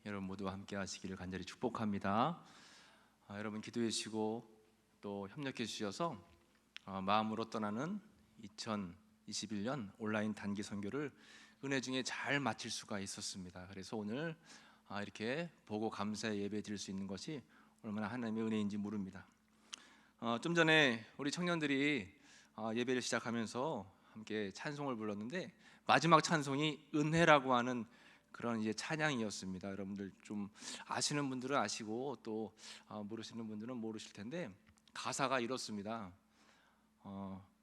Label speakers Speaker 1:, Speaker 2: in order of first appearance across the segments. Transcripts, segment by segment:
Speaker 1: 여러분 모두와 함께 하시기를 간절히 축복합니다. 여러분 기도해 주시고 또 협력해 주셔서 마음으로 떠나는 2021년 온라인 단기 선교를 은혜 중에 잘 마칠 수가 있었습니다. 그래서 오늘 이렇게 보고 감사의 예배 드릴 수 있는 것이 얼마나 하나님의 은혜인지 모릅니다. 좀 전에 우리 청년들이 예배를 시작하면서 함께 찬송을 불렀는데 마지막 찬송이 은혜라고 하는 그런 이제 찬양이었습니다. 여러분들 좀 아시는 분들은 아시고 또 모르시는 분들은 모르실 텐데 가사가 이렇습니다.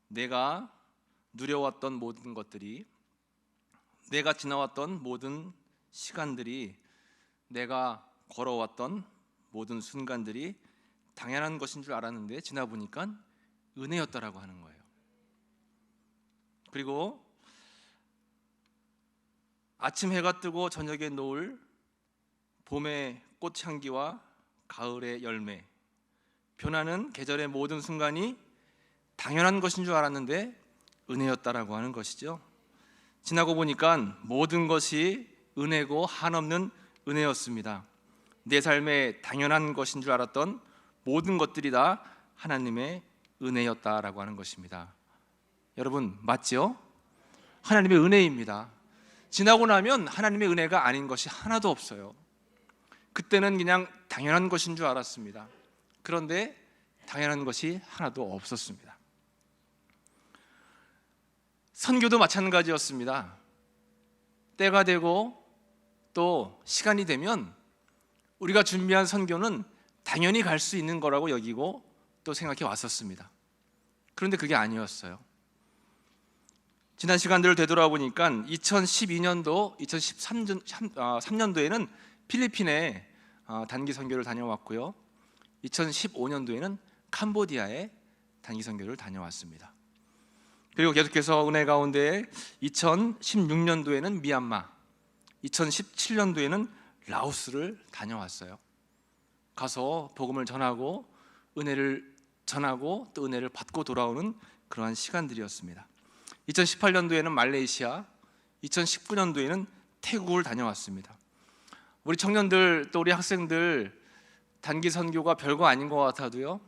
Speaker 1: 내가 누려왔던 모든 것들이, 내가 지나왔던 모든 시간들이, 내가 걸어왔던 모든 순간들이 당연한 것인 줄 알았는데 지나보니까 은혜였다라고 하는 거예요. 그리고 아침 해가 뜨고 저녁에 노을, 봄의 꽃향기와 가을의 열매, 변하는 계절의 모든 순간이 당연한 것인 줄 알았는데 은혜였다라고 하는 것이죠. 지나고 보니까 모든 것이 은혜고 한없는 은혜였습니다. 내 삶에 당연한 것인 줄 알았던 모든 것들이 다 하나님의 은혜였다라고 하는 것입니다. 여러분 맞죠? 하나님의 은혜입니다. 지나고 나면 하나님의 은혜가 아닌 것이 하나도 없어요. 그때는 그냥 당연한 것인 줄 알았습니다. 그런데 당연한 것이 하나도 없었습니다. 선교도 마찬가지였습니다. 때가 되고 또 시간이 되면 우리가 준비한 선교는 당연히 갈 수 있는 거라고 여기고 또 생각해 왔었습니다. 그런데 그게 아니었어요. 지난 시간들을 되돌아보니까 2012년도, 2013년도에는 필리핀에 단기 선교를 다녀왔고요. 2015년도에는 캄보디아에 단기 선교를 다녀왔습니다. 그리고 계속해서 은혜 가운데 2016년도에는 미얀마, 2017년도에는 라오스를 다녀왔어요. 가서 복음을 전하고 은혜를 전하고 또 은혜를 받고 돌아오는 그러한 시간들이었습니다. 2018년도에는 말레이시아, 2019년도에는 태국을 다녀왔습니다. 우리 청년들 또 우리 학생들 단기 선교가 별거 아닌 것 같아도요,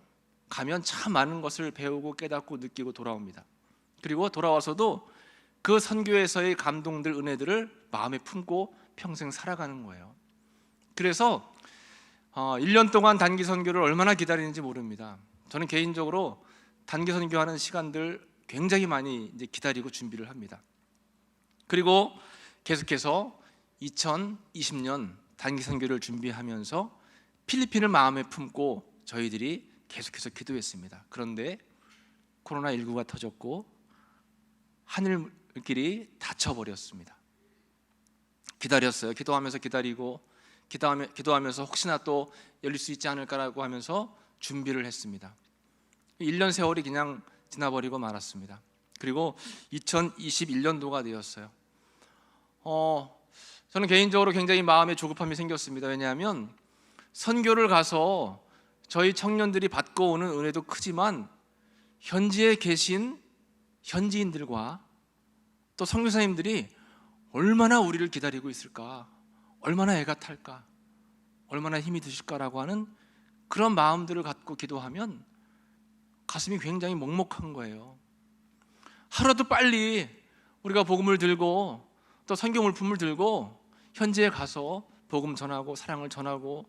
Speaker 1: 가면 참 많은 것을 배우고 깨닫고 느끼고 돌아옵니다. 그리고 돌아와서도 그 선교에서의 감동들, 은혜들을 마음에 품고 평생 살아가는 거예요. 그래서 1년 동안 단기 선교를 얼마나 기다리는지 모릅니다. 저는 개인적으로 단기 선교하는 시간들 굉장히 많이 이제 기다리고 준비를 합니다. 그리고 계속해서 2020년 단기 선교를 준비하면서 필리핀을 마음에 품고 저희들이 계속해서 기도했습니다. 그런데 코로나19가 터졌고 하늘길이 닫혀버렸습니다. 기다렸어요. 기도하면서 기다리고 기도하면서 혹시나 또 열릴 수 있지 않을까라고 하면서 준비를 했습니다. 1년 세월이 그냥 지나버리고 말았습니다. 그리고 2021년도가 되었어요. 저는 개인적으로 굉장히 마음에 조급함이 생겼습니다. 왜냐하면 선교를 가서 저희 청년들이 받고 오는 은혜도 크지만 현지에 계신 현지인들과 또 선교사님들이 얼마나 우리를 기다리고 있을까, 얼마나 애가 탈까, 얼마나 힘이 드실까라고 하는 그런 마음들을 갖고 기도하면 가슴이 굉장히 먹먹한 거예요. 하루라도 빨리 우리가 복음을 들고 또 선교 물품을 들고 현지에 가서 복음 전하고 사랑을 전하고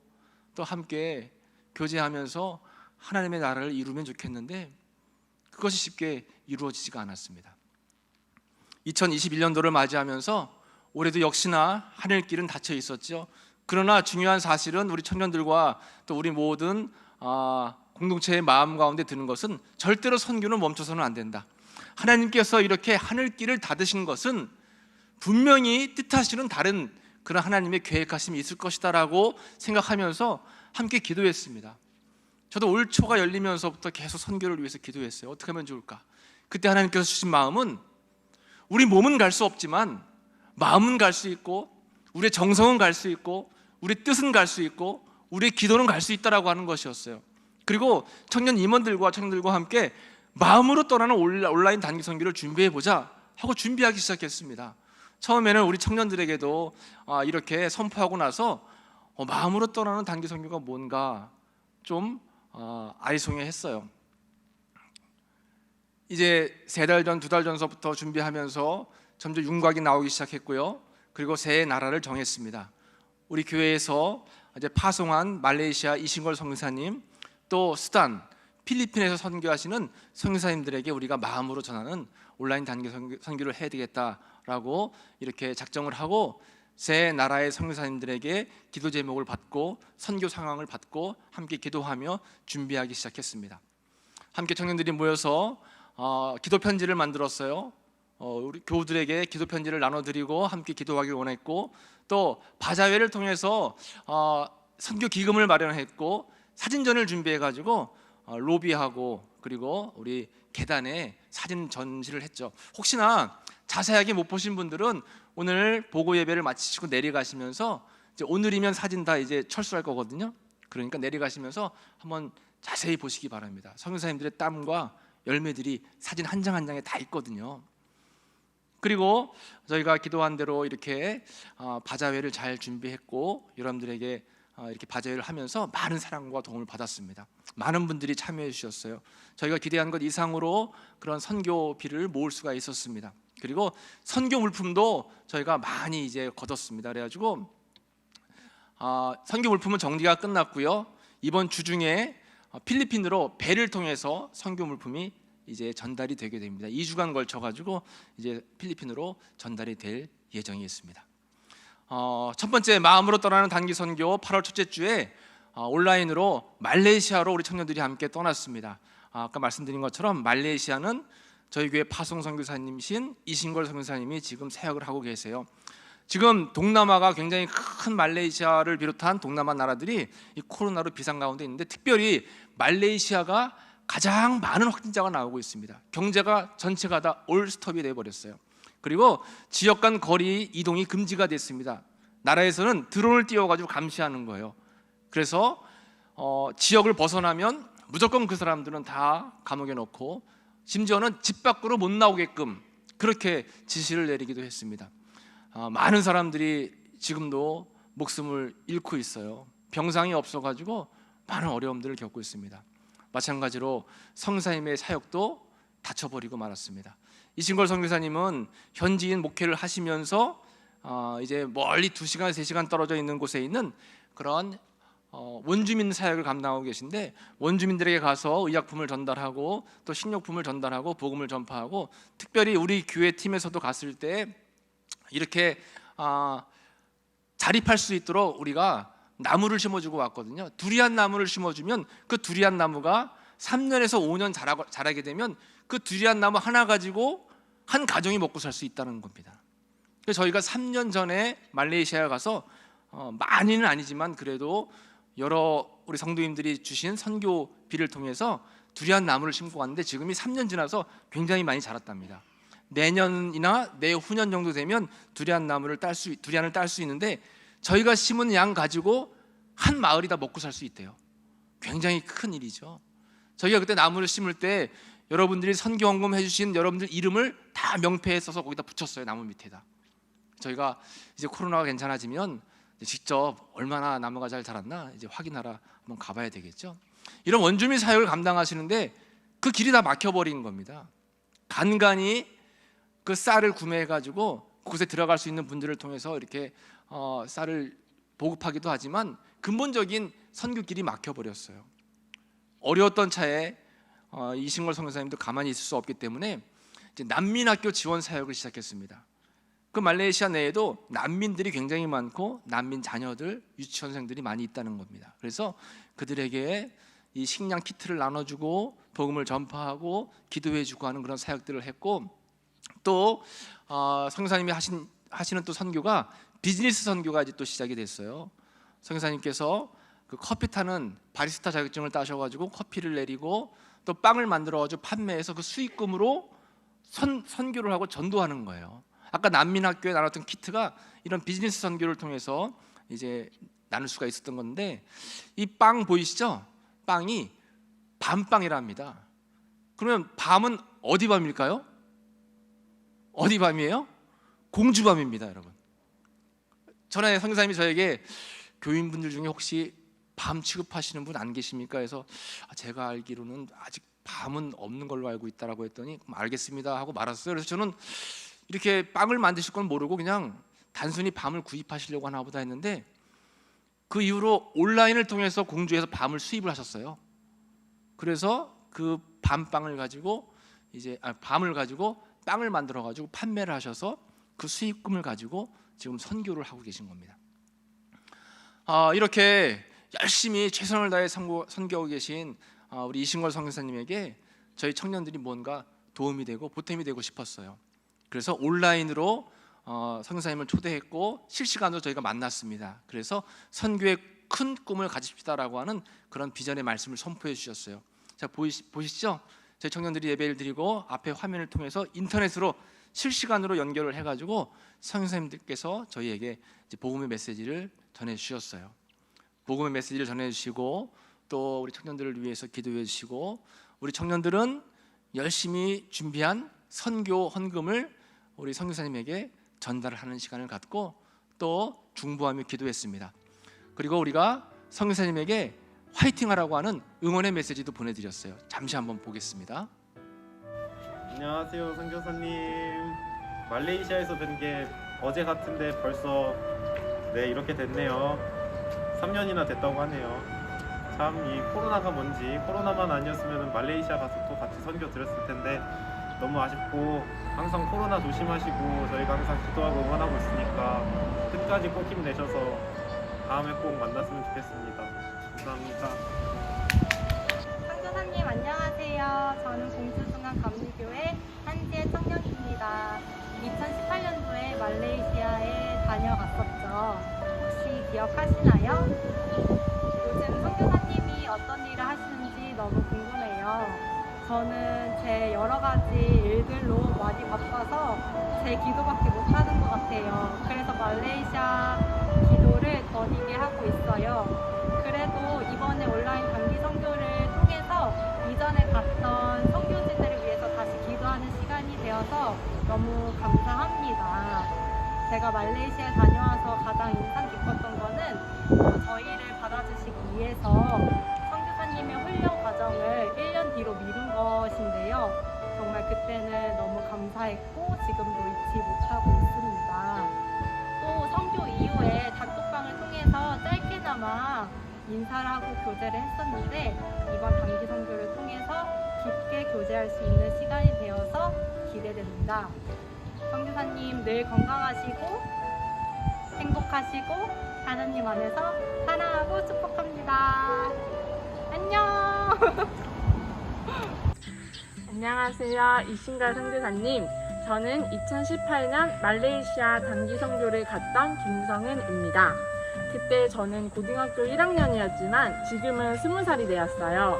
Speaker 1: 또 함께 교제하면서 하나님의 나라를 이루면 좋겠는데 그것이 쉽게 이루어지지가 않았습니다. 2021년도를 맞이하면서 올해도 역시나 하늘길은 닫혀 있었죠. 그러나 중요한 사실은 우리 청년들과 또 우리 모든 공동체의 마음 가운데 드는 것은 절대로 선교는 멈춰서는 안 된다. 하나님께서 이렇게 하늘길을 닫으신 것은 분명히 뜻하시는 다른 그런 하나님의 계획하심이 있을 것이다라고 생각하면서 함께 기도했습니다. 저도 올 초가 열리면서부터 계속 선교를 위해서 기도했어요. 어떻게 하면 좋을까? 그때 하나님께서 주신 마음은 우리 몸은 갈 수 없지만 마음은 갈 수 있고 우리의 정성은 갈 수 있고 우리의 뜻은 갈 수 있고 우리의 기도는 갈 수 있다라고 하는 것이었어요. 그리고 청년 임원들과 청년들과 함께 마음으로 떠나는 온라인 단기 선교를 준비해보자 하고 준비하기 시작했습니다. 처음에는 우리 청년들에게도 이렇게 선포하고 나서 마음으로 떠나는 단기 선교가 뭔가 좀 아리송해했어요. 이제 3달 전, 2달 전서부터 준비하면서 점점 윤곽이 나오기 시작했고요. 그리고 새 나라를 정했습니다. 우리 교회에서 이제 파송한 말레이시아 이신걸 선교사님, 또 수단, 필리핀에서 선교하시는 선교사님들에게 우리가 마음으로 전하는 온라인 단기 선교를 해야 되겠다라고 이렇게 작정을 하고 새 나라의 선교사님들에게 기도 제목을 받고 선교 상황을 받고 함께 기도하며 준비하기 시작했습니다. 함께 청년들이 모여서 기도 편지를 만들었어요. 우리 교우들에게 기도 편지를 나눠드리고 함께 기도하기를 원했고, 또 바자회를 통해서 선교 기금을 마련했고 사진전을 준비해가지고 로비하고 그리고 우리 계단에 사진 전시를 했죠. 혹시나 자세하게 못 보신 분들은 오늘 보고 예배를 마치시고 내려가시면서 이제 오늘이면 사진 다 이제 철수할 거거든요. 그러니까 내려가시면서 한번 자세히 보시기 바랍니다. 선교사님들의 땀과 열매들이 사진 한 장 한 장에 다 있거든요. 그리고 저희가 기도한 대로 이렇게 바자회를 잘 준비했고 여러분들에게 이렇게 바자회를 하면서 많은 사랑과 도움을 받았습니다. 많은 분들이 참여해 주셨어요. 저희가 기대한 것 이상으로 그런 선교비를 모을 수가 있었습니다. 그리고 선교 물품도 저희가 많이 이제 거뒀습니다. 그래가지고 선교 물품은 정리가 끝났고요. 이번 주 중에 필리핀으로 배를 통해서 선교 물품이 이제 전달이 되게 됩니다. 2주간 걸쳐 가지고 이제 필리핀으로 전달이 될 예정이 있습니다. 첫 번째 마음으로 떠나는 단기 선교 8월 첫째 주에 온라인으로 말레이시아로 우리 청년들이 함께 떠났습니다. 아까 말씀드린 것처럼 말레이시아는 저희 교회 파송 선교사님이신 이신걸 선교사님이 지금 사역을 하고 계세요. 지금 동남아가 굉장히 큰 말레이시아를 비롯한 동남아 나라들이 이 코로나로 비상 가운데 있는데 특별히 말레이시아가 가장 많은 확진자가 나오고 있습니다. 경제가 전체가 다 올스톱이 돼버렸어요. 그리고 지역 간 거리 이동이 금지가 됐습니다. 나라에서는 드론을 띄워가지고 감시하는 거예요. 그래서 지역을 벗어나면 무조건 그 사람들은 다 감옥에 넣고 심지어는 집 밖으로 못 나오게끔 그렇게 지시를 내리기도 했습니다. 많은 사람들이 지금도 목숨을 잃고 있어요. 병상이 없어가지고 많은 어려움들을 겪고 있습니다. 마찬가지로 성사님의 사역도 닫혀버리고 말았습니다. 이신걸 선교사님은 현지인 목회를 하시면서 이제 멀리 2시간, 3시간 떨어져 있는 곳에 있는 그런 원주민 사역을 감당하고 계신데 원주민들에게 가서 의약품을 전달하고 또 식료품을 전달하고 복음을 전파하고 특별히 우리 교회 팀에서도 갔을 때 이렇게 자립할 수 있도록 우리가 나무를 심어주고 왔거든요. 두리안 나무를 심어주면 그 두리안 나무가 3년에서 5년 자라게 되면 그 두리안 나무 하나 가지고 한 가정이 먹고 살 수 있다는 겁니다. 그래서 저희가 3년 전에 말레이시아에 가서 많이는 아니지만 그래도 여러 우리 성도님들이 주신 선교비를 통해서 두리안 나무를 심고 왔는데 지금이 3년 지나서 굉장히 많이 자랐답니다. 내년이나 내후년 정도 되면 두리안을 딸 수 있는데 저희가 심은 양 가지고 한 마을이 다 먹고 살 수 있대요. 굉장히 큰 일이죠. 저희가 그때 나무를 심을 때 여러분들이 선교 헌금 해주신 여러분들 이름을 다 명패에 써서 거기다 붙였어요. 나무 밑에다. 저희가 이제 코로나가 괜찮아지면 직접 얼마나 나무가 잘 자랐나 이제 확인하러 한번 가봐야 되겠죠. 이런 원주민 사역을 감당하시는데 그 길이 다 막혀버린 겁니다. 간간히 그 쌀을 구매해가지고 그곳에 들어갈 수 있는 분들을 통해서 이렇게 쌀을 보급하기도 하지만 근본적인 선교길이 막혀버렸어요. 어려웠던 차에 이신걸 선교사님도 가만히 있을 수 없기 때문에 이제 난민학교 지원 사역을 시작했습니다. 그 말레이시아 내에도 난민들이 굉장히 많고 난민 자녀들, 유치원생들이 많이 있다는 겁니다. 그래서 그들에게 이 식량 키트를 나눠주고 복음을 전파하고 기도해주고 하는 그런 사역들을 했고 또 선교사님이 하시는 또 선교가 비즈니스 선교가 이제 또 시작이 됐어요. 선교사님께서 그 커피 타는 바리스타 자격증을 따셔가지고 커피를 내리고 또 빵을 만들어가지고 판매해서 그 수익금으로 선교를 하고 전도하는 거예요. 아까 난민학교에 나눴던 키트가 이런 비즈니스 선교를 통해서 이제 나눌 수가 있었던 건데 이 빵 보이시죠? 빵이 밤빵이랍니다. 그러면 밤은 어디 밤일까요? 어디 밤이에요? 공주밤입니다, 여러분. 전에 선교사님이 저에게 교인분들 중에 혹시 밤 취급하시는 분 안 계십니까? 해서 제가 알기로는 아직 밤은 없는 걸로 알고 있다라고 했더니 알겠습니다 하고 말았어요. 그래서 저는 이렇게 빵을 만드실 건 모르고 그냥 단순히 밤을 구입하시려고 하나 보다 했는데, 그 이후로 온라인을 통해서 공주에서 밤을 수입을 하셨어요. 그래서 그 밤빵을 가지고 밤을 가지고 빵을 만들어 가지고 판매를 하셔서 그 수익금을 가지고 지금 선교를 하고 계신 겁니다. 이렇게 열심히 최선을 다해 선교하고 계신 우리 이신걸 선교사님에게 저희 청년들이 뭔가 도움이 되고 보탬이 되고 싶었어요. 그래서 온라인으로 선교사님을 초대했고 실시간으로 저희가 만났습니다. 그래서 선교의 큰 꿈을 가집시다라고 하는 그런 비전의 말씀을 선포해 주셨어요. 자, 보시죠? 저희 청년들이 예배를 드리고 앞에 화면을 통해서 인터넷으로 실시간으로 연결을 해가지고 선교사님들께서 저희에게 이제 복음의 메시지를 전해 주셨어요. 복음의 메시지를 전해 주시고 또 우리 청년들을 위해서 기도해 주시고, 우리 청년들은 열심히 준비한 선교 헌금을 우리 선교사님에게 전달을 하는 시간을 갖고 또 중보하며 기도했습니다. 그리고 우리가 선교사님에게 화이팅하라고 하는 응원의 메시지도 보내드렸어요. 잠시 한번 보겠습니다.
Speaker 2: 안녕하세요, 선교사님. 말레이시아에서 뵌 게 어제 같은데 벌써 이렇게 됐네요. 3년이나 됐다고 하네요. 참 이 코로나가 뭔지, 코로나만 아니었으면 말레이시아 가서 또 같이 선교 드렸을 텐데 너무 아쉽고, 항상 코로나 조심하시고 저희가 항상 기도하고 응원하고 있으니까 끝까지 꼭 힘내셔서 다음에 꼭 만났으면 좋겠습니다. 감사합니다.
Speaker 3: 선교사님 안녕하세요. 저는 공주중앙감리교회 한지의 청년입니다. 2018년도에 말레이시아에 다녀갔었죠. 혹시 기억하시나요? 요즘 선교사님이 어떤 일을 하시는지 너무 궁금해요. 저는 제 여러 가지 일들로 많이 바빠서 제 기도밖에 못하는 것 같아요. 그래서 말레이시아 기도를 더디게 하고 있어요. 그래도 이번에 온라인 단기 선교를 통해서 이전에 갔던 선교지들을 위해서 다시 기도하는 시간이 되어서 너무 감사합니다. 제가 말레이시아에 다녀와서 가장 인상 깊었던 거는 저희를 받아주시기 위해서 선교사님의 훈련 과정을 1년 뒤로 미룬 것인데요. 정말 그때는 너무 감사했고 지금도 잊지 못하고 있습니다. 또 선교 이후에 단톡방을 통해서 짧게나마 인사를 하고 교제를 했었는데, 이번 단기 선교를 통해서 깊게 교제할 수 있는 시간이 되어서 기대됩니다. 선교사님 늘 건강하시고 행복하시고 하나님 안에서 사랑하고 축복합니다. 안녕.
Speaker 4: 안녕하세요. 이신걸 선교사님. 저는 2018년 말레이시아 단기 선교를 갔던 김성은입니다. 그때 저는 고등학교 1학년이었지만 지금은 20살이 되었어요.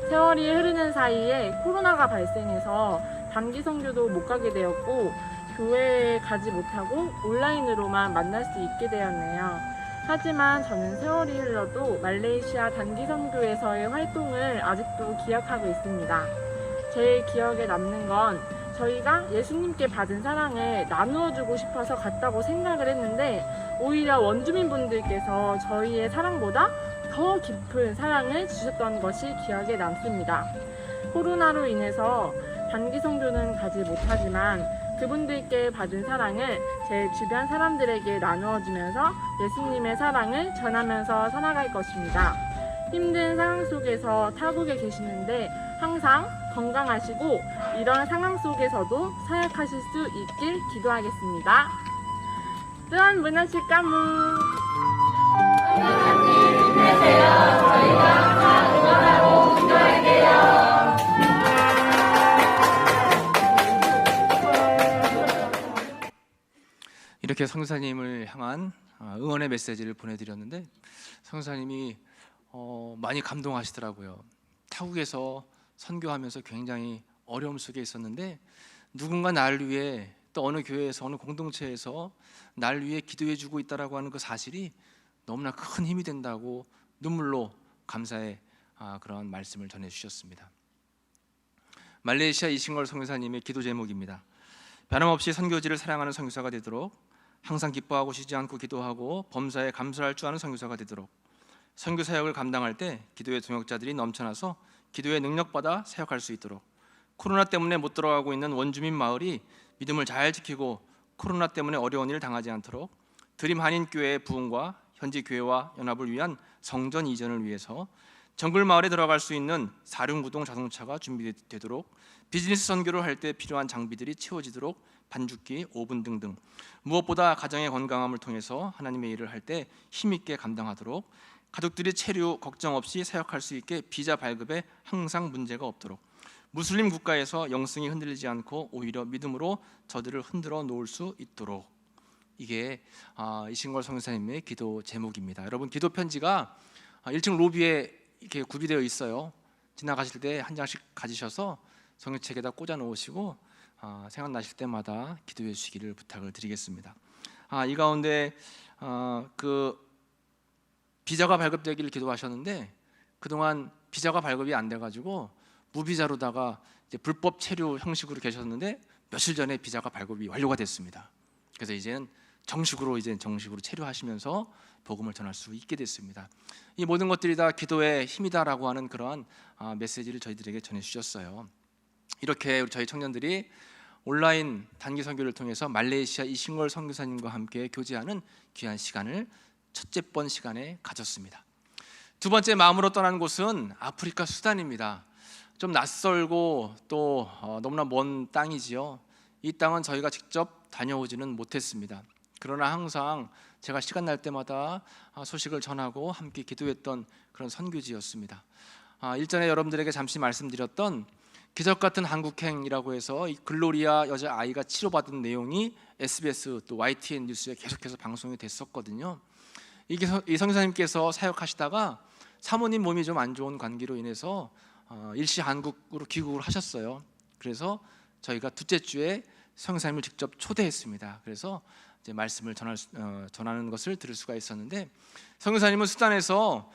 Speaker 4: 세월이 흐르는 사이에 코로나가 발생해서 단기 선교도 못 가게 되었고 교회에 가지 못하고 온라인으로만 만날 수 있게 되었네요. 하지만 저는 세월이 흘러도 말레이시아 단기 선교에서의 활동을 아직도 기억하고 있습니다. 제 기억에 남는 건 저희가 예수님께 받은 사랑을 나누어주고 싶어서 갔다고 생각을 했는데, 오히려 원주민분들께서 저희의 사랑보다 더 깊은 사랑을 주셨던 것이 기억에 남습니다. 코로나로 인해서 단기 선교는 가지 못하지만 그분들께 받은 사랑을 제 주변 사람들에게 나누어주면서 예수님의 사랑을 전하면서 살아갈 것입니다. 힘든 상황 속에서 타국에 계시는데 항상 건강하시고 이런 상황 속에서도 사역하실 수 있길 기도하겠습니다. 또한 문화식 까무 힘내세요. 저희가 다 응원하고 기도할게요.
Speaker 1: 이렇게 선교사님을 향한 응원의 메시지를 보내드렸는데, 선교사님이 많이 감동하시더라고요. 타국에서 선교하면서 굉장히 어려움 속에 있었는데 누군가 나를 위해, 또 어느 교회에서 어느 공동체에서 나를 위해 기도해주고 있다라고 하는 그 사실이 너무나 큰 힘이 된다고 눈물로 감사의 그런 말씀을 전해주셨습니다. 말레이시아 이신걸 선교사님의 기도 제목입니다. 변함없이 선교지를 사랑하는 선교사가 되도록 항상 기뻐하고 쉬지 않고 기도하고 범사에 감사할 줄 아는 선교사가 되도록, 선교 사역을 감당할 때 기도의 동역자들이 넘쳐나서 기도의 능력받아 사역할 수 있도록, 코로나 때문에 못 들어가고 있는 원주민 마을이 믿음을 잘 지키고 코로나 때문에 어려운 일을 당하지 않도록 드림 한인교회의 부흥과 현지 교회와 연합을 위한 성전 이전을 위해서 정글 마을에 들어갈 수 있는 사륜구동 자동차가 준비되도록, 비즈니스 선교를 할 때 필요한 장비들이 채워지도록 반죽기, 오븐 등등, 무엇보다 가정의 건강함을 통해서 하나님의 일을 할 때 힘있게 감당하도록, 가족들이 체류 걱정 없이 사역할 수 있게 비자 발급에 항상 문제가 없도록, 무슬림 국가에서 영성이 흔들리지 않고 오히려 믿음으로 저들을 흔들어 놓을 수 있도록. 이게 이신걸 선교사님의 기도 제목입니다. 여러분, 기도 편지가 1층 로비에 이렇게 구비되어 있어요. 지나가실 때 한 장씩 가지셔서 성경책에다 꽂아 놓으시고 생각나실 때마다 기도해 주시기를 부탁을 드리겠습니다. 이 가운데 그 비자가 발급되기를 기도하셨는데 그동안 비자가 발급이 안 돼가지고 무비자로다가 이제 불법 체류 형식으로 계셨는데 며칠 전에 비자가 발급이 완료가 됐습니다. 그래서 이제는 정식으로 체류하시면서 복음을 전할 수 있게 됐습니다. 이 모든 것들이 다 기도의 힘이다라고 하는 그러한 메시지를 저희들에게 전해주셨어요. 이렇게 저희 청년들이 온라인 단기 선교를 통해서 말레이시아 이신걸 선교사님과 함께 교제하는 귀한 시간을 첫째 번 시간에 가졌습니다. 두 번째 마음으로 떠나는 곳은 아프리카 수단입니다. 좀 낯설고 또 너무나 먼 땅이지요. 이 땅은 저희가 직접 다녀오지는 못했습니다. 그러나 항상 제가 시간 날 때마다 소식을 전하고 함께 기도했던 그런 선교지였습니다. 일전에 여러분들에게 잠시 말씀드렸던 기적 같은 한국행이라고 해서 이 글로리아 여자 아이가 치료받은 내용이 SBS 또 YTN 뉴스에 계속해서 방송이 됐었거든요. 이 선교사님께서 사역하시다가 사모님 몸이 좀 안 좋은 관계로 인해서 일시 한국으로 귀국을 하셨어요. 그래서 저희가 둘째 주에 선교사님을 직접 초대했습니다. 그래서 이제 말씀을 전하는 것을 들을 수가 있었는데, 선교사님은 수단에서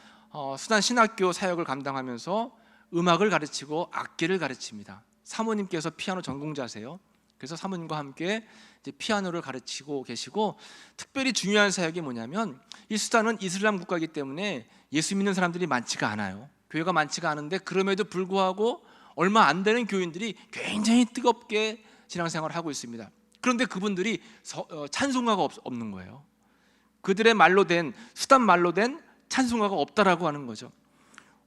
Speaker 1: 수단 신학교 사역을 감당하면서 음악을 가르치고 악기를 가르칩니다. 사모님께서 피아노 전공자세요. 그래서 사모님과 함께 이제 피아노를 가르치고 계시고, 특별히 중요한 사역이 뭐냐면 이 수단은 이슬람 국가이기 때문에 예수 믿는 사람들이 많지가 않아요. 교회가 많지가 않은데 그럼에도 불구하고 얼마 안 되는 교인들이 굉장히 뜨겁게 신앙생활을 하고 있습니다. 그런데 그분들이 찬송가가 없는 거예요. 그들의 말로 된, 수단 말로 된 찬송가가 없다라고 하는 거죠.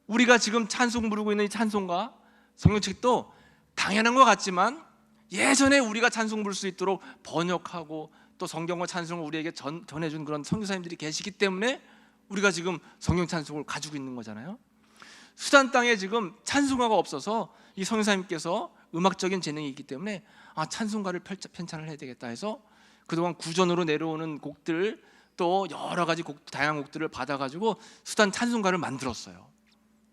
Speaker 1: 우리가 지금 찬송 부르고 있는 이 찬송가, 성경책도 당연한 것 같지만 예전에 우리가 찬송 부를 수 있도록 번역하고 또 성경과 찬송을 우리에게 전해준 그런 선교사님들이 계시기 때문에 우리가 지금 성경 찬송을 가지고 있는 거잖아요. 수단 땅에 지금 찬송가가 없어서 이 선교사님께서 음악적인 재능이 있기 때문에 찬송가를 편찬을 해야 되겠다 해서 그동안 구전으로 내려오는 곡들 또 여러 가지 다양한 곡들을 받아가지고 수단 찬송가를 만들었어요.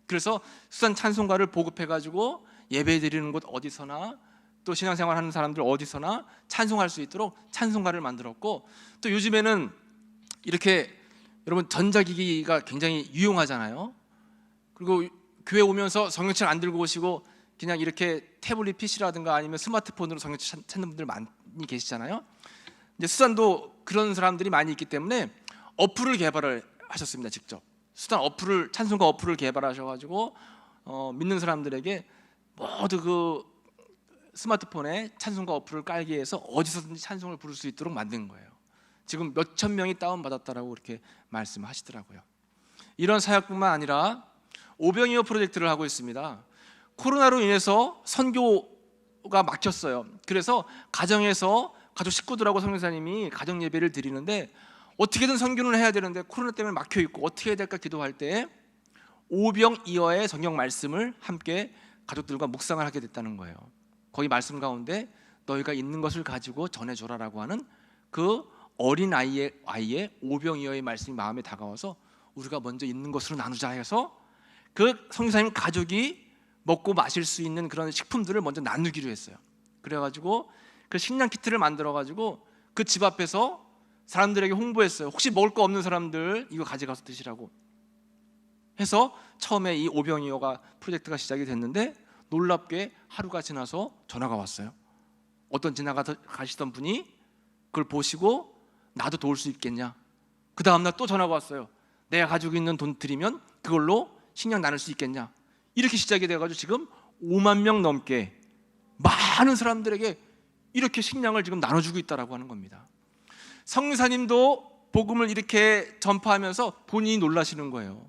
Speaker 1: 그래서 수단 찬송가를 보급해가지고 예배 드리는 곳 어디서나 또 신앙생활 하는 사람들 어디서나 찬송할 수 있도록 찬송가를 만들었고, 또 요즘에는 이렇게 여러분 전자기기가 굉장히 유용하잖아요. 그리고 교회 오면서 성경책 안 들고 오시고 그냥 이렇게 태블릿 PC라든가 아니면 스마트폰으로 성경책 찾는 분들 많이 계시잖아요. 이제 수단도 그런 사람들이 많이 있기 때문에 어플을 개발을 하셨습니다. 직접 수단 어플을, 찬송가 어플을 개발하셔가지고 믿는 사람들에게 모두 그 스마트폰에 찬송가 어플을 깔게 해서 어디서든지 찬송을 부를 수 있도록 만든 거예요. 지금 몇천 명이 다운받았다라고 이렇게 말씀하시더라고요. 이런 사역뿐만 아니라 오병이어 프로젝트를 하고 있습니다. 코로나로 인해서 선교가 막혔어요. 그래서 가정에서 가족 식구들하고 선교사님이 가정 예배를 드리는데 어떻게든 선교는 해야 되는데 코로나 때문에 막혀 있고 어떻게 해야 될까 기도할 때 오병이어의 성경 말씀을 함께 가족들과 묵상을 하게 됐다는 거예요. 거기 말씀 가운데 너희가 있는 것을 가지고 전해줘라라고 하는 그 어린 아이의 오병이어의 말씀이 마음에 다가와서 우리가 먼저 있는 것으로 나누자 해서 그 선교사님 가족이 먹고 마실 수 있는 그런 식품들을 먼저 나누기로 했어요. 그래가지고 그 식량 키트를 만들어가지고 그 집 앞에서 사람들에게 홍보했어요. 혹시 먹을 거 없는 사람들 이거 가져가서 드시라고 해서 처음에 이 오병이어가 프로젝트가 시작이 됐는데, 놀랍게 하루가 지나서 전화가 왔어요. 어떤 지나가시던 분이 그걸 보시고 나도 도울 수 있겠냐. 그 다음날 또 전화가 왔어요. 내가 가지고 있는 돈 드리면 그걸로 식량 나눌 수 있겠냐. 이렇게 시작이 돼가지고 지금 5만 명 넘게 많은 사람들에게 이렇게 식량을 지금 나눠주고 있다라고 하는 겁니다. 성사님도 복음을 이렇게 전파하면서 본인이 놀라시는 거예요.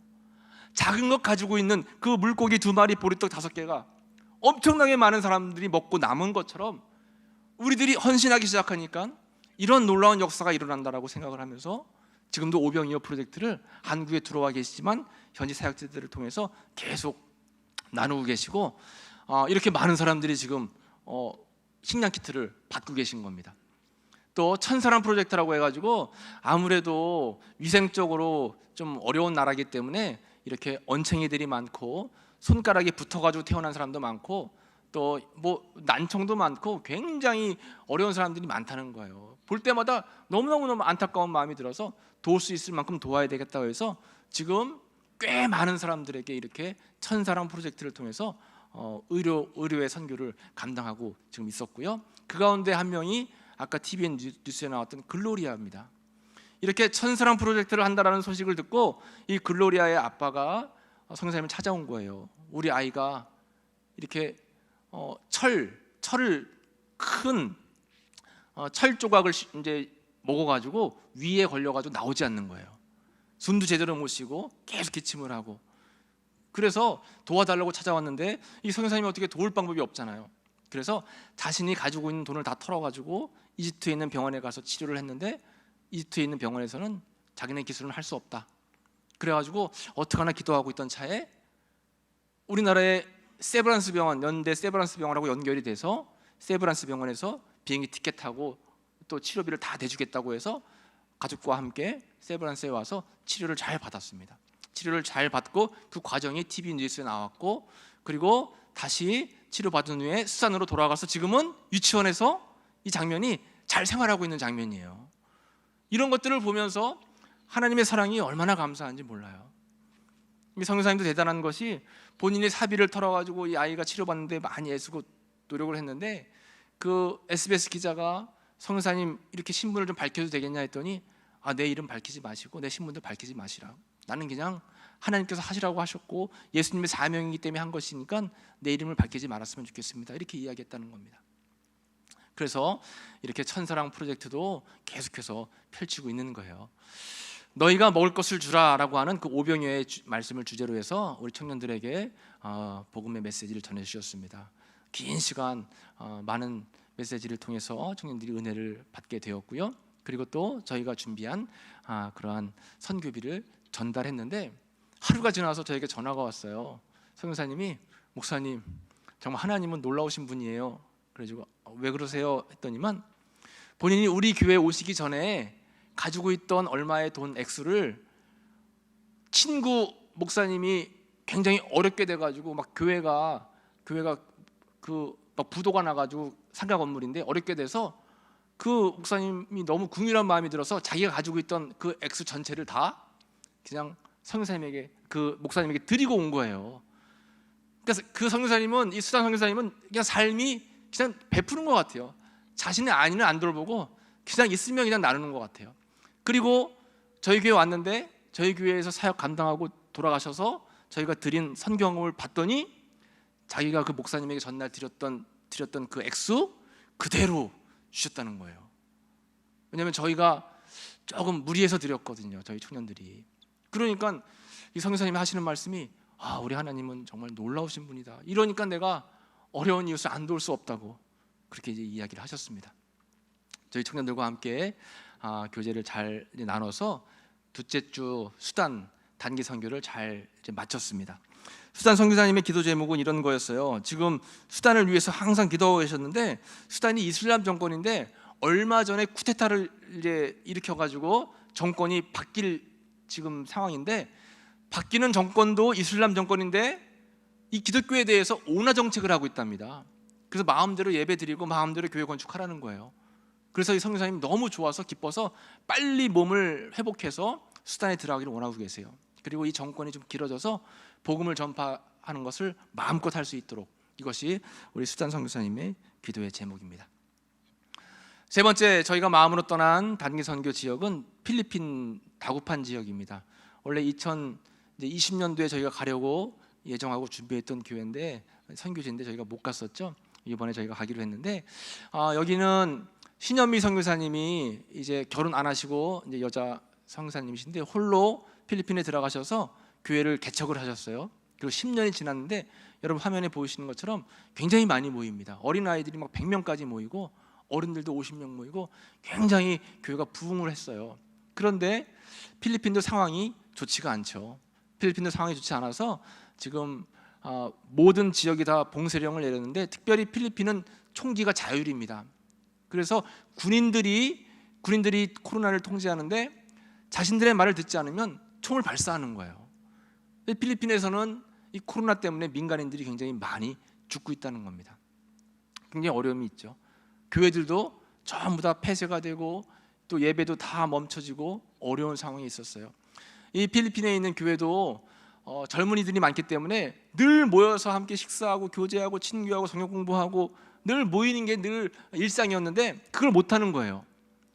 Speaker 1: 작은 것 가지고 있는 그 물고기 2마리, 보리떡 5개가 엄청나게 많은 사람들이 먹고 남은 것처럼 우리들이 헌신하기 시작하니까 이런 놀라운 역사가 일어난다라고 생각을 하면서 지금도 오병이어 프로젝트를 한국에 들어와 계시지만 현지 사역자들을 통해서 계속 나누고 계시고 이렇게 많은 사람들이 지금 식량 키트를 받고 계신 겁니다. 또 천사랑 프로젝트라고 해가지고 아무래도 위생적으로 좀 어려운 나라이기 때문에 이렇게 언챙이들이 많고 손가락에 붙어가지고 태어난 사람도 많고 또 뭐 난청도 많고 굉장히 어려운 사람들이 많다는 거예요. 볼 때마다 너무너무 안타까운 마음이 들어서 도울 수 있을 만큼 도와야 되겠다고 해서 지금 꽤 많은 사람들에게 이렇게 천사랑 프로젝트를 통해서 의료의 선교를 감당하고 지금 있었고요. 그 가운데 한 명이 아까 TVN 뉴스에 나왔던 글로리아입니다. 이렇게 천사랑 프로젝트를 한다라는 소식을 듣고 이 글로리아의 아빠가 성사님을 찾아온 거예요. 우리 아이가 이렇게 철을 큰 철 조각을 이제 먹어가지고 위에 걸려가지고 나오지 않는 거예요. 숨도 제대로 못 쉬고 계속 기침을 하고. 그래서 도와달라고 찾아왔는데 이 성사님이 어떻게 도울 방법이 없잖아요. 그래서 자신이 가지고 있는 돈을 다 털어가지고 이집트에 있는 병원에 가서 치료를 했는데 이집트에 있는 병원에서는 자기네 기술은 할 수 없다. 그래가지고 어떡하나 기도하고 있던 차에 우리나라의 세브란스 병원, 연대 세브란스 병원하고 연결이 돼서 세브란스 병원에서 비행기 티켓 타고 또 치료비를 다 대주겠다고 해서 가족과 함께 세브란스에 와서 치료를 잘 받았습니다. 치료를 잘 받고 그 과정이 TV 뉴스에 나왔고 그리고 다시 치료받은 후에 수산으로 돌아가서 지금은 유치원에서 이 장면이 잘 생활하고 있는 장면이에요. 이런 것들을 보면서 하나님의 사랑이 얼마나 감사한지 몰라요. 성교사님도 대단한 것이 본인이 사비를 털어가지고 이 아이가 치료받는데 많이 애쓰고 노력을 했는데 그 SBS 기자가 성교사님 이렇게 신분을 좀 밝혀도 되겠냐 했더니 내 이름 밝히지 마시고 내 신분도 밝히지 마시라. 나는 그냥 하나님께서 하시라고 하셨고 예수님의 사명이기 때문에 한 것이니까 내 이름을 밝히지 말았으면 좋겠습니다. 이렇게 이야기했다는 겁니다. 그래서 이렇게 천사랑 프로젝트도 계속해서 펼치고 있는 거예요. 너희가 먹을 것을 주라라고 하는 그 오병이어의 말씀을 주제로 해서 우리 청년들에게 복음의 메시지를 전해주셨습니다. 긴 시간 많은 메시지를 통해서 청년들이 은혜를 받게 되었고요. 그리고 또 저희가 준비한 그러한 선교비를 전달했는데 하루가 지나서 저에게 전화가 왔어요. 선교사님이 목사님 정말 하나님은 놀라우신 분이에요. 그래가지고 왜 그러세요? 했더니만 본인이 우리 교회에 오시기 전에 가지고 있던 얼마의 돈 액수를 친구 목사님이 굉장히 어렵게 돼가지고 막 교회가 그 막 부도가 나가지고 상가 건물인데 어렵게 돼서 그 목사님이 너무 궁일한 마음이 들어서 자기가 가지고 있던 그 액수 전체를 다 그냥 선교사님에게 그 목사님에게 드리고 온 거예요. 그래서 그 선교사님은 이 수단 선교사님은 그냥 삶이 그냥 베푸는 것 같아요. 자신의 안위는 안 돌보고 그냥 있으면 그냥 나누는 것 같아요. 그리고 저희 교회 왔는데 저희 교회에서 사역 감당하고 돌아가셔서 저희가 드린 선교헌금을 봤더니 자기가 그 목사님에게 전날 드렸던 그 액수 그대로 주셨다는 거예요. 왜냐하면 저희가 조금 무리해서 드렸거든요. 저희 청년들이. 그러니까 이 선교사님이 하시는 말씀이 우리 하나님은 정말 놀라우신 분이다. 이러니까 내가 어려운 이웃을 안 도울 수 없다고 그렇게 이제 이야기를 하셨습니다. 저희 청년들과 함께 교제를 잘 나눠서 둘째 주 수단 단기 선교를 잘 이제 마쳤습니다. 수단 선교사님의 기도 제목은 이런 거였어요. 지금 수단을 위해서 항상 기도하고 계셨는데 수단이 이슬람 정권인데 얼마 전에 쿠데타를 이제 일으켜가지고 정권이 바뀔 지금 상황인데 바뀌는 정권도 이슬람 정권인데 이 기독교에 대해서 온화 정책을 하고 있답니다. 그래서 마음대로 예배드리고 마음대로 교회 건축하라는 거예요. 그래서 이 선교사님 너무 좋아서 기뻐서 빨리 몸을 회복해서 수단에 들어가기를 원하고 계세요. 그리고 이 정권이 좀 길어져서 복음을 전파하는 것을 마음껏 할 수 있도록 이것이 우리 수단 선교사님의 기도의 제목입니다. 세 번째 저희가 마음으로 떠난 단기 선교 지역은 필리핀 다구판 지역입니다. 원래 2020년도에 저희가 가려고 예정하고 준비했던 교회인데 선교지인데 저희가 못 갔었죠. 이번에 저희가 가기로 했는데 여기는 신현미 선교사님이 이제 결혼 안 하시고 이제 여자 선교사님이신데 홀로 필리핀에 들어가셔서 교회를 개척을 하셨어요. 그리고 10년이 지났는데 여러분 화면에 보이시는 것처럼 굉장히 많이 모입니다. 어린 아이들이 막 100명까지 모이고 어른들도 50명 모이고 굉장히 교회가 부흥을 했어요. 그런데 필리핀도 상황이 좋지가 않죠. 필리핀도 상황이 좋지 않아서 지금 모든 지역이 다 봉쇄령을 내렸는데 특별히 필리핀은 총기가 자율입니다. 그래서 군인들이 코로나를 통제하는데 자신들의 말을 듣지 않으면 총을 발사하는 거예요. 필리핀에서는 이 코로나 때문에 민간인들이 굉장히 많이 죽고 있다는 겁니다. 굉장히 어려움이 있죠. 교회들도 전부 다 폐쇄가 되고 또 예배도 다 멈춰지고 어려운 상황이 있었어요. 이 필리핀에 있는 교회도 젊은이들이 많기 때문에 늘 모여서 함께 식사하고 교제하고 친교하고 성경 공부하고 늘 모이는 게 늘 일상이었는데 그걸 못하는 거예요.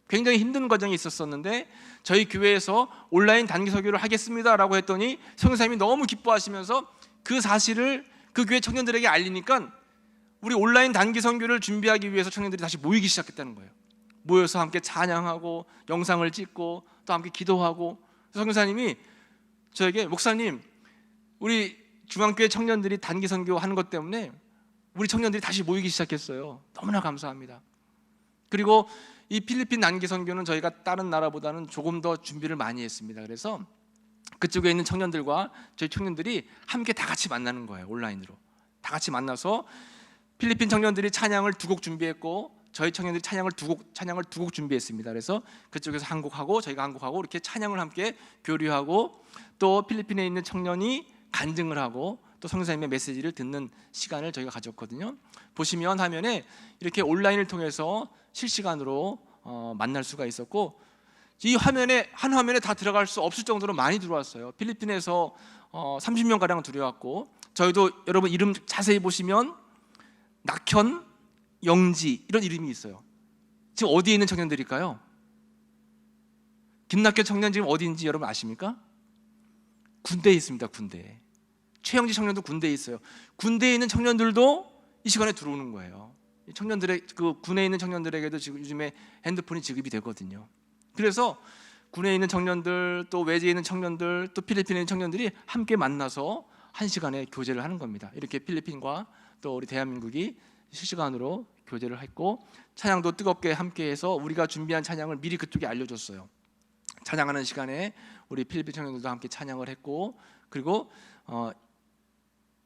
Speaker 1: 굉장히 힘든 과정이 있었었는데 저희 교회에서 온라인 단기 설교를 하겠습니다라고 했더니 성교사님이 너무 기뻐하시면서 그 사실을 그 교회 청년들에게 알리니까 우리 온라인 단기 선교를 준비하기 위해서 청년들이 다시 모이기 시작했다는 거예요. 모여서 함께 찬양하고 영상을 찍고 또 함께 기도하고 선교사님이 저에게 목사님 우리 중앙교회 청년들이 단기 선교하는 것 때문에 우리 청년들이 다시 모이기 시작했어요. 너무나 감사합니다. 그리고 이 필리핀 단기 선교는 저희가 다른 나라보다는 조금 더 준비를 많이 했습니다. 그래서 그쪽에 있는 청년들과 저희 청년들이 함께 다 같이 만나는 거예요. 온라인으로 다 같이 만나서 필리핀 청년들이 찬양을 2곡 준비했고 저희 청년들이 찬양을 두 곡 준비했습니다. 그래서 그쪽에서 한 곡하고 저희가 한 곡하고 이렇게 찬양을 함께 교류하고 또 필리핀에 있는 청년이 간증을 하고 또 성교사님의 메시지를 듣는 시간을 저희가 가졌거든요. 보시면 화면에 이렇게 온라인을 통해서 실시간으로 만날 수가 있었고 이 화면에 한 화면에 다 들어갈 수 없을 정도로 많이 들어왔어요. 필리핀에서 30명 가량 들어왔고 저희도 여러분 이름 자세히 보시면 낙현, 영지 이런 이름이 있어요. 지금 어디에 있는 청년들일까요? 김낙현 청년 지금 어디인지 여러분 아십니까? 군대에 있습니다. 군대에. 최영지 청년도 군대에 있어요. 군대에 있는 청년들도 이 시간에 들어오는 거예요. 청년들의 그 군에 있는 청년들에게도 지금 요즘에 핸드폰이 지급이 되거든요. 그래서 군에 있는 청년들 또 외지에 있는 청년들 또 필리핀에 있는 청년들이 함께 만나서 한 시간에 교제를 하는 겁니다. 이렇게 필리핀과 또 우리 대한민국이 실시간으로 교제를 했고 찬양도 뜨겁게 함께해서 우리가 준비한 찬양을 미리 그쪽에 알려줬어요. 찬양하는 시간에 우리 필리핀 청년들도 함께 찬양을 했고 그리고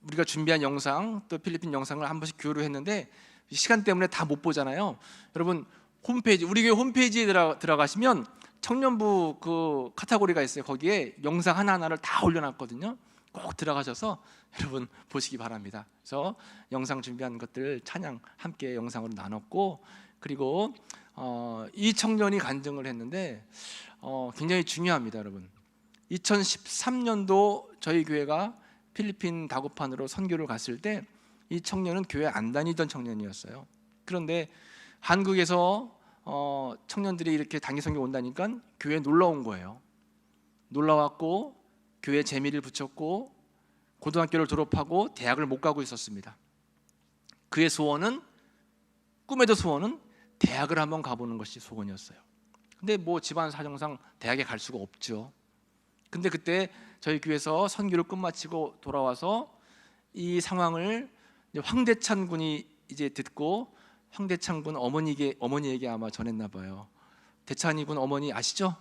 Speaker 1: 우리가 준비한 영상 또 필리핀 영상을 한 번씩 교류했는데 시간 때문에 다 못 보잖아요. 여러분 홈페이지 우리 교회 홈페이지에 들어가시면 청년부 그 카테고리가 있어요. 거기에 영상 하나하나를 다 올려놨거든요. 꼭 들어가셔서 여러분 보시기 바랍니다. 그래서 영상 준비한 것들 찬양 함께 영상으로 나눴고 그리고 이 청년이 간증을 했는데 굉장히 중요합니다. 여러분 2013년도 저희 교회가 필리핀 다구판으로 선교를 갔을 때 이 청년은 교회 안 다니던 청년이었어요. 그런데 한국에서 청년들이 이렇게 단기 선교 온다니까 교회에 놀러 온 거예요. 놀러 왔고 교회 재미를 붙였고 고등학교를 졸업하고 대학을 못 가고 있었습니다. 그의 소원은 꿈에도 소원은 대학을 한번 가보는 것이 소원이었어요. 근데 뭐 집안 사정상 대학에 갈 수가 없죠. 근데 그때 저희 교회에서 선교를 끝마치고 돌아와서 이 상황을 황대찬 군이 이제 듣고 황대찬 군 어머니에게 아마 전했나 봐요. 대찬이 군 어머니 아시죠?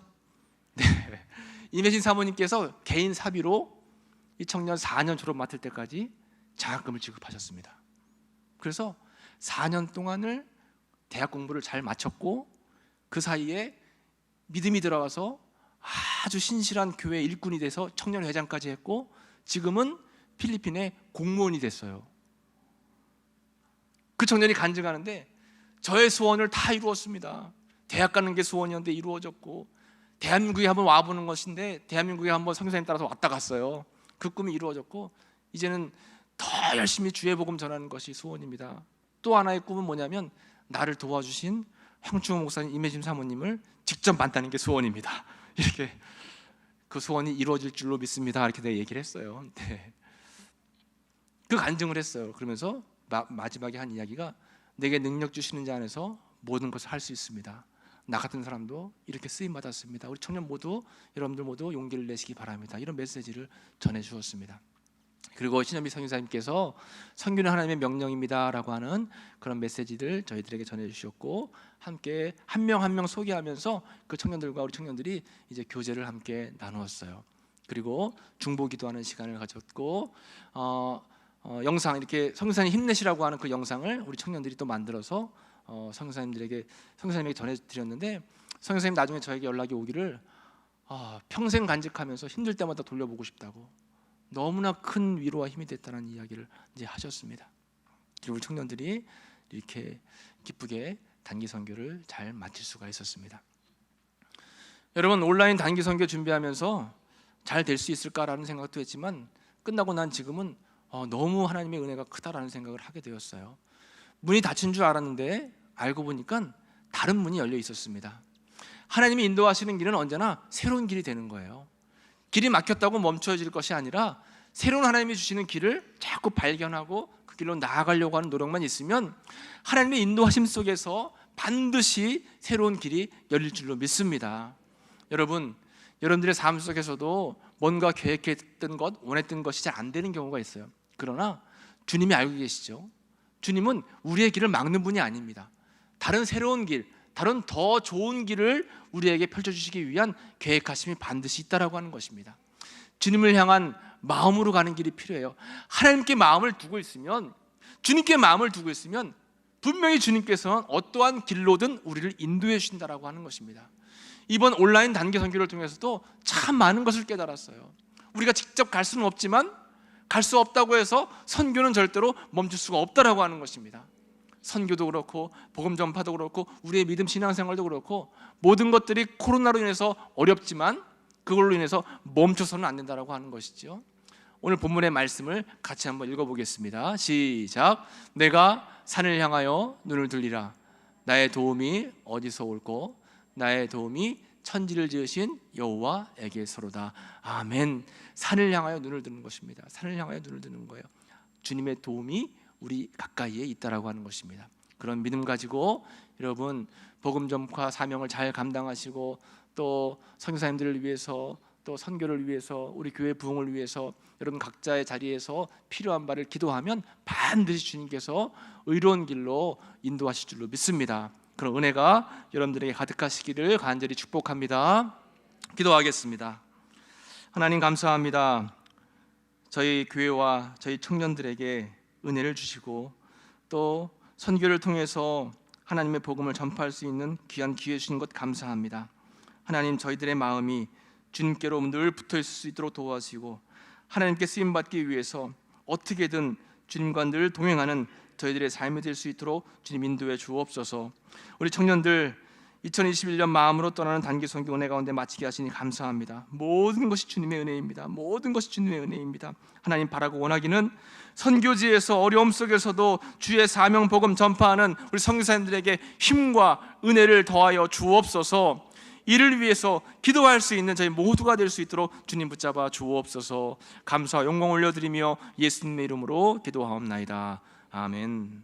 Speaker 1: 네. 임혜진 사모님께서 개인 사비로 이 청년 4년 졸업 맡을 때까지 장학금을 지급하셨습니다. 그래서 4년 동안을 대학 공부를 잘 마쳤고 그 사이에 믿음이 들어와서 아주 신실한 교회 일꾼이 돼서 청년회장까지 했고 지금은 필리핀의 공무원이 됐어요. 그 청년이 간증하는데 저의 소원을 다 이루었습니다. 대학 가는 게 소원이었는데 이루어졌고 대한민국에 한번 와보는 것인데 대한민국에 한번 선교사님 따라서 왔다 갔어요. 그 꿈이 이루어졌고 이제는 더 열심히 주의 복음 전하는 것이 소원입니다. 또 하나의 꿈은 뭐냐면 나를 도와주신 황충호 목사님, 임혜심 사모님을 직접 만나는 게 소원입니다. 이렇게 그 소원이 이루어질 줄로 믿습니다. 이렇게 내가 얘기를 했어요. 네. 그 간증을 했어요. 그러면서 마지막에 한 이야기가 내게 능력 주시는 자 안에서 모든 것을 할 수 있습니다. 나 같은 사람도 이렇게 쓰임 받았습니다. 우리 청년 모두, 여러분들 모두 용기를 내시기 바랍니다. 이런 메시지를 전해 주었습니다. 그리고 신현미 선교사님께서 선교는 하나님의 명령입니다라고 하는 그런 메시지를 저희들에게 전해 주셨고, 함께 한 명 한 명 소개하면서 그 청년들과 우리 청년들이 이제 교제를 함께 나누었어요. 그리고 중보기도하는 시간을 가졌고, 영상 이렇게 선교사님 힘내시라고 하는 그 영상을 우리 청년들이 또 만들어서 선교사님에게 전해드렸는데, 선교사님 나중에 저에게 연락이 오기를 평생 간직하면서 힘들 때마다 돌려보고 싶다고, 너무나 큰 위로와 힘이 됐다는 이야기를 이제 하셨습니다. 그리고 우리 청년들이 이렇게 기쁘게 단기 선교를 잘 마칠 수가 있었습니다. 여러분, 온라인 단기 선교 준비하면서 잘 될 수 있을까라는 생각도 했지만, 끝나고 난 지금은 너무 하나님의 은혜가 크다라는 생각을 하게 되었어요. 문이 닫힌 줄 알았는데 알고 보니까 다른 문이 열려 있었습니다. 하나님이 인도하시는 길은 언제나 새로운 길이 되는 거예요. 길이 막혔다고 멈춰질 것이 아니라 새로운 하나님이 주시는 길을 자꾸 발견하고 그 길로 나아가려고 하는 노력만 있으면 하나님의 인도하심 속에서 반드시 새로운 길이 열릴 줄로 믿습니다. 여러분, 여러분들의 삶 속에서도 뭔가 계획했던 것, 원했던 것이 잘 안 되는 경우가 있어요. 그러나 주님이 알고 계시죠. 주님은 우리의 길을 막는 분이 아닙니다. 다른 새로운 길, 다른 더 좋은 길을 우리에게 펼쳐주시기 위한 계획하심이 반드시 있다라고 하는 것입니다. 주님을 향한 마음으로 가는 길이 필요해요. 하나님께 마음을 두고 있으면, 주님께 마음을 두고 있으면 분명히 주님께서는 어떠한 길로든 우리를 인도해 주신다라고 하는 것입니다. 이번 온라인 단기 선교를 통해서도 참 많은 것을 깨달았어요. 우리가 직접 갈 수는 없지만 갈 수 없다고 해서 선교는 절대로 멈출 수가 없다라고 하는 것입니다. 선교도 그렇고 복음 전파도 그렇고 우리의 믿음 신앙생활도 그렇고 모든 것들이 코로나로 인해서 어렵지만 그걸로 인해서 멈춰서는 안 된다라고 하는 것이죠. 오늘 본문의 말씀을 같이 한번 읽어보겠습니다. 시작. 내가 산을 향하여 눈을 들리라. 나의 도움이 어디서 올꼬? 나의 도움이 천지를 지으신 여호와에게서로다. 아멘. 산을 향하여 눈을 드는 것입니다. 산을 향하여 눈을 드는 거예요. 주님의 도움이 우리 가까이에 있다라고 하는 것입니다. 그런 믿음 가지고 여러분 복음 전파 사명을 잘 감당하시고 또 선교사님들을 위해서 또 선교를 위해서 우리 교회 부흥을 위해서 여러분 각자의 자리에서 필요한 바를 기도하면 반드시 주님께서 의로운 길로 인도하실 줄로 믿습니다. 그런 은혜가 여러분들에게 가득하시기를 간절히 축복합니다. 기도하겠습니다. 하나님 감사합니다. 저희 교회와 저희 청년들에게 은혜를 주시고 또 선교를 통해서 하나님의 복음을 전파할 수 있는 귀한 기회 주신 것 감사합니다. 하나님, 저희들의 마음이 주님께로 늘 붙어 있을 수 있도록 도와주시고 하나님께 쓰임 받기 위해서 어떻게든 주님과 늘 동행하는 저희들의 삶이 될 수 있도록 주님 인도해 주옵소서. 우리 청년들 2021년 마음으로 떠나는 단기 선교 은혜 가운데 마치게 하시니 감사합니다. 모든 것이 주님의 은혜입니다. 모든 것이 주님의 은혜입니다. 하나님, 바라고 원하기는 선교지에서 어려움 속에서도 주의 사명 복음 전파하는 우리 선교사님들에게 힘과 은혜를 더하여 주옵소서. 이를 위해서 기도할 수 있는 저희 모두가 될 수 있도록 주님 붙잡아 주옵소서. 감사와 영광 올려드리며 예수님의 이름으로 기도하옵나이다. 아멘.